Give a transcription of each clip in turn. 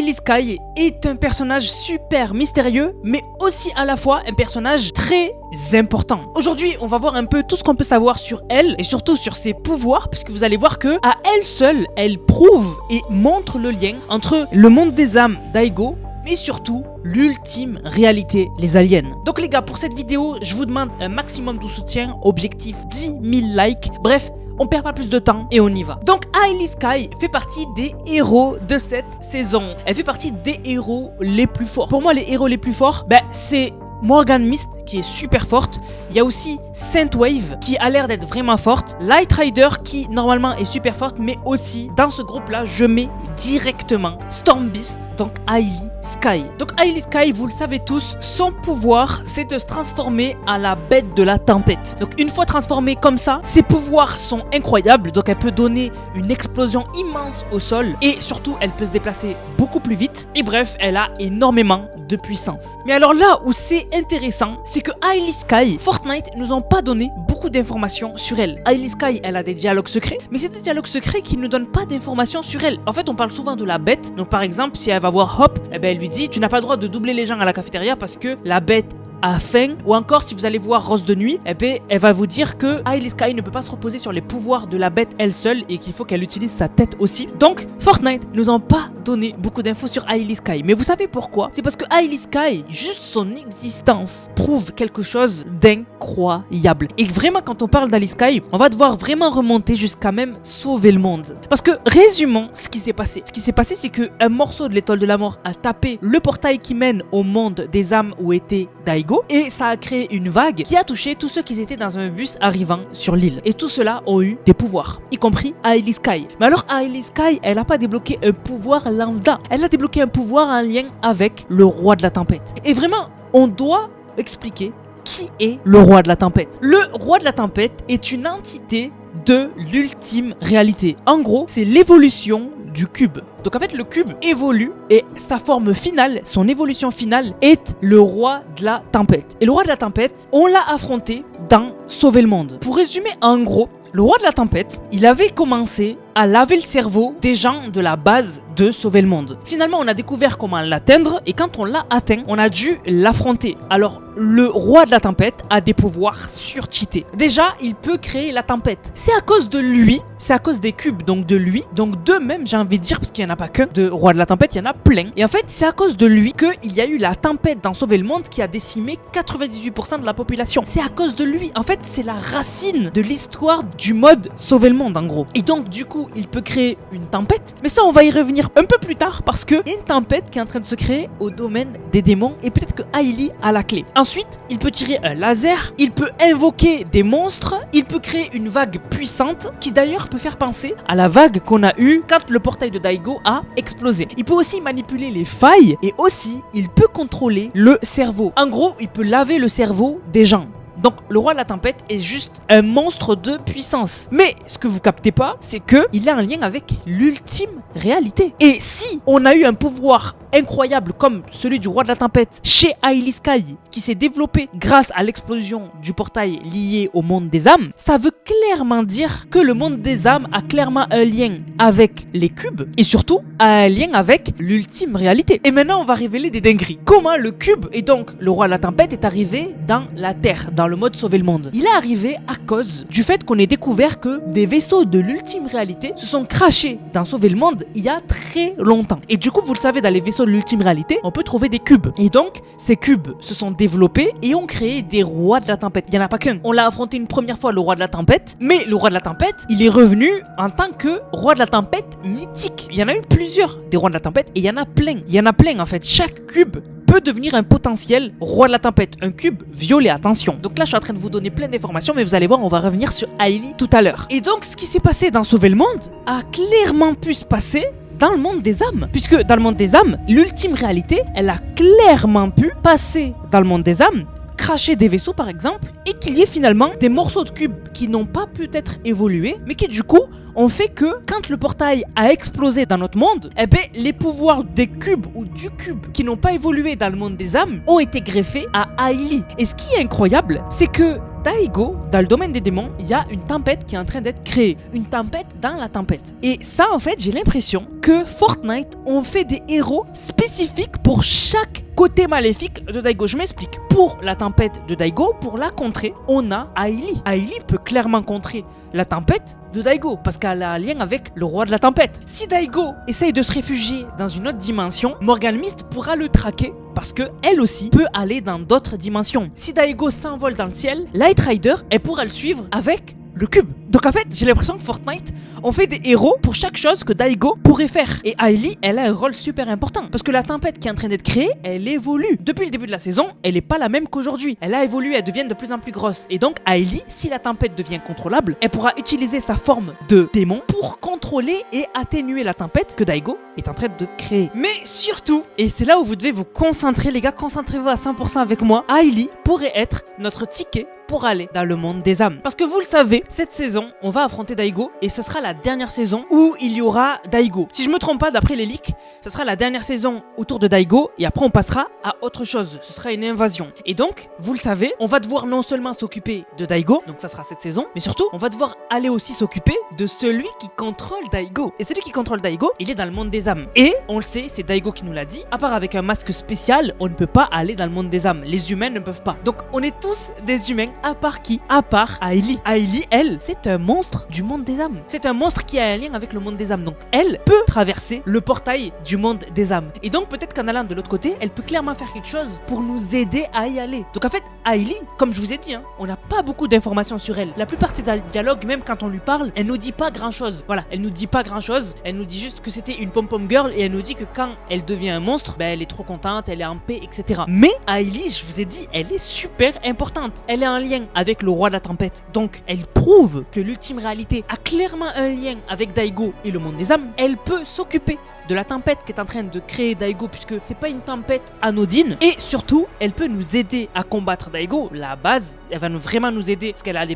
Hailey Sky est un personnage super mystérieux, mais aussi à la fois un personnage très important. Aujourd'hui, on va voir un peu tout ce qu'on peut savoir sur elle et surtout sur ses pouvoirs, puisque vous allez voir que à elle seule, elle prouve et montre le lien entre le monde des âmes d'Aigo mais surtout l'ultime réalité, les aliens. Donc les gars, pour cette vidéo, je vous demande un maximum de soutien, objectif 10 000 likes. Bref, on perd pas plus de temps et on y va. Donc Hailey Sky fait partie des héros de cette saison. Elle fait partie des héros les plus forts. Pour moi, les héros les plus forts, c'est Morgan Mist qui est super forte. Il y a aussi Synthwave qui a l'air d'être vraiment forte. Light Rider qui normalement est super forte, mais aussi dans ce groupe là je mets directement Storm Beast, donc Hailey Sky. Donc Hailey Sky, vous le savez tous, son pouvoir c'est de se transformer à la bête de la tempête. Donc une fois transformée comme ça, ses pouvoirs sont incroyables. Donc elle peut donner une explosion immense au sol et surtout elle peut se déplacer beaucoup plus vite. Et bref, elle a énormément de puissance. Mais alors là où c'est intéressant, c'est que Hailey Sky, Fortnite nous ont pas donné beaucoup d'informations sur elle. Hailey Sky, elle a des dialogues secrets, mais c'est des dialogues secrets qui ne donnent pas d'informations sur elle. En fait, on parle souvent de la bête. Donc par exemple, si elle va voir Hop, elle lui dit tu n'as pas le droit de doubler les gens à la cafétéria parce que la bête a faim. Ou encore si vous allez voir Rose de nuit, elle va vous dire que Hailey Sky ne peut pas se reposer sur les pouvoirs de la bête elle seule et qu'il faut qu'elle utilise sa tête aussi. Donc Fortnite nous ont pas donné beaucoup d'infos sur Hailey Sky, mais vous savez pourquoi? C'est parce que Hailey Sky, juste son existence prouve quelque chose d'incroyable. Et vraiment quand on parle d'Hailey Sky, on va devoir vraiment remonter jusqu'à même sauver le monde. Parce que résumons ce qui s'est passé. Ce qui s'est passé, c'est qu'un morceau de l'étoile de la mort a tapé le portail qui mène au monde des âmes où était Daigo. Et ça a créé une vague qui a touché tous ceux qui étaient dans un bus arrivant sur l'île. Et tous ceux-là ont eu des pouvoirs, y compris Hailey Sky. Mais alors Hailey Sky, elle n'a pas débloqué un pouvoir lambda. Elle a débloqué un pouvoir en lien avec le roi de la tempête. Et vraiment, on doit expliquer qui est le roi de la tempête. Le roi de la tempête est une entité de l'ultime réalité. En gros, c'est l'évolution du cube. Donc en fait le cube évolue et sa forme finale, son évolution finale est le roi de la tempête. Et le roi de la tempête, on l'a affronté dans Sauver le monde. Pour résumer en gros, le roi de la tempête, il avait commencé à laver le cerveau des gens de la base de Sauver le monde. Finalement, on a découvert comment l'atteindre et quand on l'a atteint, on a dû l'affronter. Alors, le roi de la tempête a des pouvoirs surcheatés. Déjà, il peut créer la tempête. C'est à cause de lui, c'est à cause des cubes, donc de lui, donc d'eux même, j'ai envie de dire, parce qu'il n'y en a pas qu'un de roi de la tempête, il y en a plein. Et en fait, c'est à cause de lui qu'il y a eu la tempête dans Sauver le monde qui a décimé 98% de la population. C'est à cause de lui. En fait, c'est la racine de l'histoire du mode Sauver le monde, en gros. Et donc, du coup, il peut créer une tempête, mais ça on va y revenir un peu plus tard parce que y a une tempête qui est en train de se créer au domaine des démons et peut-être que Hailey a la clé. Ensuite, il peut tirer un laser, il peut invoquer des monstres, il peut créer une vague puissante qui d'ailleurs peut faire penser à la vague qu'on a eue quand le portail de Daigo a explosé. Il peut aussi manipuler les failles et aussi il peut contrôler le cerveau. En gros, il peut laver le cerveau des gens. Donc le roi de la tempête est juste un monstre de puissance. Mais ce que vous captez pas, c'est que il a un lien avec l'ultime réalité. Et si on a eu un pouvoir incroyable comme celui du roi de la tempête chez Hailey Sky qui s'est développé grâce à l'explosion du portail lié au monde des âmes, ça veut clairement dire que le monde des âmes a clairement un lien avec les cubes et surtout un lien avec l'ultime réalité. Et maintenant on va révéler des dingueries. Comment le cube et donc le roi de la tempête est arrivé dans la Terre, dans le mode Sauver le monde? Il est arrivé à cause du fait qu'on ait découvert que des vaisseaux de l'ultime réalité se sont crashés dans Sauver le monde il y a très longtemps. Et du coup vous le savez, dans les vaisseaux de l'ultime réalité, on peut trouver des cubes. Et donc, ces cubes se sont développés et ont créé des rois de la tempête. Il n'y en a pas qu'un. On l'a affronté une première fois, le roi de la tempête, mais le roi de la tempête, il est revenu en tant que roi de la tempête mythique. Il y en a eu plusieurs des rois de la tempête et il y en a plein. Il y en a plein en fait. Chaque cube peut devenir un potentiel roi de la tempête. Un cube violet, attention. Donc là, je suis en train de vous donner plein d'informations, mais vous allez voir, on va revenir sur Hailey tout à l'heure. Et donc, ce qui s'est passé dans Sauver le monde a clairement pu se passer dans le monde des âmes. Puisque dans le monde des âmes, l'ultime réalité, elle a clairement pu passer dans le monde des âmes, cracher des vaisseaux par exemple, et qu'il y ait finalement des morceaux de cubes qui n'ont pas pu être évolués, mais qui du coup ont fait que quand le portail a explosé dans notre monde, eh ben, les pouvoirs des cubes ou du cube qui n'ont pas évolué dans le monde des âmes ont été greffés à Hailey. Et ce qui est incroyable, c'est que Daigo, dans le domaine des démons, il y a une tempête qui est en train d'être créée. Une tempête dans la tempête. Et ça, en fait, j'ai l'impression que Fortnite ont fait des héros spécifiques pour chaque côté maléfique de Daigo. Je m'explique. Pour la tempête de Daigo, pour la contrer, on a Ailey. Ailey peut clairement contrer la tempête de Daigo parce qu'elle a un lien avec le roi de la tempête. Si Daigo essaye de se réfugier dans une autre dimension, Morgan Mist pourra le traquer parce que elle aussi peut aller dans d'autres dimensions. Si Daigo s'envole dans le ciel, Light Rider, elle pourra le suivre avec le cube. Donc en fait, j'ai l'impression que Fortnite ont fait des héros pour chaque chose que Daigo pourrait faire. Et Ailey, elle a un rôle super important. Parce que la tempête qui est en train d'être créée, elle évolue. Depuis le début de la saison, elle n'est pas la même qu'aujourd'hui. Elle a évolué, elle devient de plus en plus grosse. Et donc Ailey, si la tempête devient contrôlable, elle pourra utiliser sa forme de démon pour contrôler et atténuer la tempête que Daigo est en train de créer. Mais surtout, et c'est là où vous devez vous concentrer les gars, concentrez-vous à 100% avec moi, Ailey pourrait être notre ticket pour aller dans le monde des âmes. Parce que vous le savez, cette saison, on va affronter Daigo et ce sera la dernière saison où il y aura Daigo. Si je me trompe pas, d'après les leaks, ce sera la dernière saison autour de Daigo et après on passera à autre chose. Ce sera une invasion. Et donc, vous le savez, on va devoir non seulement s'occuper de Daigo, donc ça sera cette saison, mais surtout, on va devoir aller aussi s'occuper de celui qui contrôle Daigo. Et celui qui contrôle Daigo, il est dans le monde des âmes. Et, on le sait, c'est Daigo qui nous l'a dit, à part avec un masque spécial, on ne peut pas aller dans le monde des âmes. Les humains ne peuvent pas. Donc, on est tous des humains. À part qui? À part Ailey. Ailey, elle, c'est un monstre du monde des âmes. C'est un monstre qui a un lien avec le monde des âmes. Donc elle peut traverser le portail du monde des âmes. Et donc peut-être qu'en allant de l'autre côté, elle peut clairement faire quelque chose pour nous aider à y aller. Donc en fait, Ailey, comme je vous ai dit, on n'a pas beaucoup d'informations sur elle. La plupart de ses dialogues, même quand on lui parle, elle nous dit pas grand chose. Voilà, elle nous dit pas grand chose. Elle nous dit juste que c'était une pom-pom girl et elle nous dit que quand elle devient un monstre, elle est trop contente, elle est en paix, etc. Mais Ailey, je vous ai dit, elle est super importante. Elle est en lien avec le roi de la tempête. Donc, elle prouve que l'ultime réalité a clairement un lien avec Daigo et le monde des âmes. Elle peut s'occuper de la tempête qui est en train de créer Daigo puisque c'est pas une tempête anodine. Et surtout, elle peut nous aider à combattre Daigo. La base, elle va vraiment nous aider parce qu'elle a des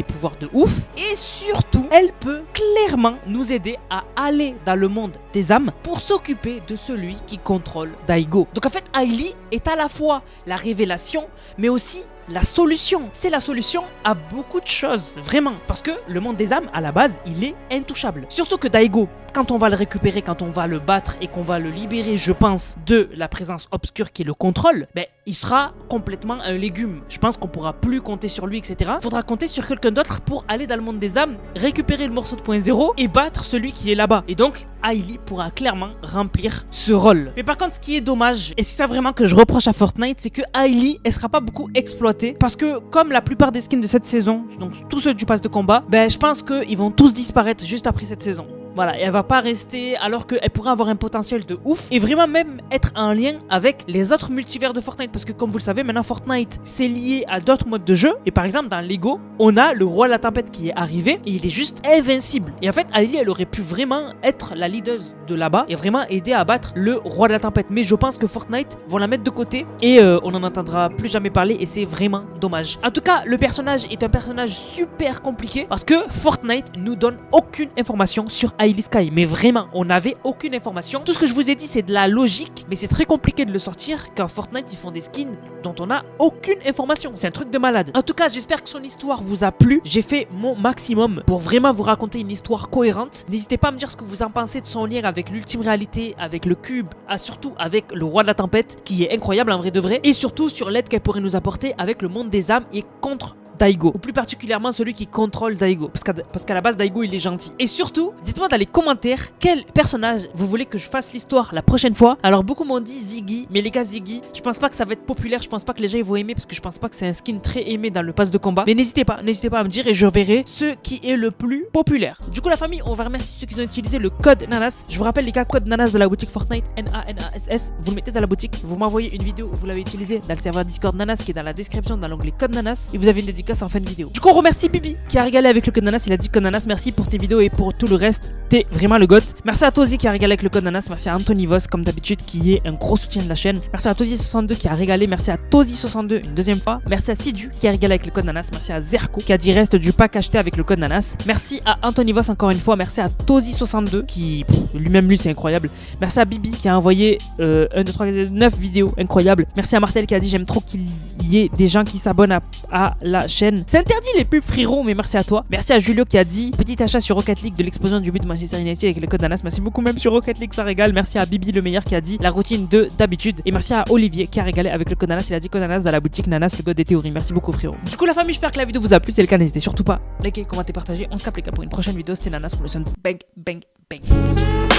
pouvoirs de ouf. Et surtout, elle peut clairement nous aider à aller dans le monde des âmes pour s'occuper de celui qui contrôle Daigo. Donc en fait, Ailey est à la fois la révélation, mais aussi la solution. C'est la solution à beaucoup de choses, vraiment. Parce que le monde des âmes, à la base, il est intouchable. Surtout que Daigo, quand on va le récupérer, quand on va le battre et qu'on va le libérer, je pense, de la présence obscure qui le contrôle, il sera complètement un légume. Je pense qu'on pourra plus compter sur lui, etc. Faudra compter sur quelqu'un d'autre pour aller dans le monde des âmes, récupérer le morceau de point zéro et battre celui qui est là-bas. Et donc, Ailey pourra clairement remplir ce rôle. Mais par contre, ce qui est dommage, et c'est ça vraiment que je reproche à Fortnite, c'est que Ailey, elle sera pas beaucoup exploitée parce que comme la plupart des skins de cette saison, donc tous ceux du pass de combat, je pense qu'ils vont tous disparaître juste après cette saison. Voilà, et elle va pas rester alors qu'elle pourrait avoir un potentiel de ouf et vraiment même être en lien avec les autres multivers de Fortnite parce que comme vous le savez, maintenant Fortnite c'est lié à d'autres modes de jeu et par exemple dans Lego, on a le roi de la tempête qui est arrivé et il est juste invincible. Et en fait, Ailey elle aurait pu vraiment être la leader de là-bas et vraiment aider à battre le roi de la tempête. Mais je pense que Fortnite vont la mettre de côté et on n'en entendra plus jamais parler et c'est vraiment dommage. En tout cas, le personnage est un personnage super compliqué parce que Fortnite nous donne aucune information sur Ailey Sky, mais vraiment, on n'avait aucune information. Tout ce que je vous ai dit, c'est de la logique, mais c'est très compliqué de le sortir car Fortnite, ils font des skins dont on n'a aucune information. C'est un truc de malade. En tout cas, j'espère que son histoire vous a plu. J'ai fait mon maximum pour vraiment vous raconter une histoire cohérente. N'hésitez pas à me dire ce que vous en pensez de son lien avec l'ultime réalité, avec le cube, surtout avec le roi de la tempête, qui est incroyable en vrai de vrai, et surtout sur l'aide qu'elle pourrait nous apporter avec le monde des âmes et contre Daigo, ou plus particulièrement celui qui contrôle Daigo, parce qu'à la base Daigo il est gentil. Et surtout, dites-moi dans les commentaires quel personnage vous voulez que je fasse l'histoire la prochaine fois. Alors beaucoup m'ont dit Ziggy, mais les gars Ziggy, je pense pas que ça va être populaire, je pense pas que les gens ils vont aimer parce que je pense pas que c'est un skin très aimé dans le pass de combat. Mais n'hésitez pas à me dire et je verrai ce qui est le plus populaire. Du coup la famille, on va remercier ceux qui ont utilisé le code NANAS. Je vous rappelle les gars, code NANAS de la boutique Fortnite, NANASS, vous le mettez dans la boutique, vous m'envoyez une vidéo où vous l'avez utilisé dans le serveur Discord NANAS qui est dans la description dans l'onglet code NANAS et vous avez une dédicace en fin de vidéo. Du coup on remercie Bibi qui a régalé avec le code Nanas. Il a dit code Nanas, merci pour tes vidéos et pour tout le reste, t'es vraiment le goth. Merci à Tozy qui a régalé avec le code Nanas. Merci à Anthony Voss comme d'habitude qui est un gros soutien de la chaîne. Merci à Tozy62 qui a régalé. Merci à Tozy62 une deuxième fois. Merci à Sidu qui a régalé avec le code Nanas. Merci à Zerko qui a dit reste du pack acheté avec le code Nanas. Merci à Anthony Voss encore une fois. Merci à Tozy62 qui lui c'est incroyable. Merci à Bibi qui a envoyé 9 vidéos incroyables. Merci à Martel qui a dit j'aime trop qu'il qu'il y ait des gens qui s'abonnent à la chaîne. C'est interdit les pubs, frérot, mais merci à toi. Merci à Julio qui a dit petit achat sur Rocket League de l'explosion du but de Manchester United avec le code Anas. Merci beaucoup, même sur Rocket League ça régale. Merci à Bibi le meilleur qui a dit la routine de d'habitude. Et merci à Olivier qui a régalé avec le code Anas. Il a dit code Anas dans la boutique Nanas, le code des théories. Merci beaucoup, frérot. Du coup, la famille, j'espère que la vidéo vous a plu. Si c'est le cas, n'hésitez surtout pas à liker, commenter, partager. On se capte les gars pour une prochaine vidéo. C'était Nanas pour le son bang bang bang.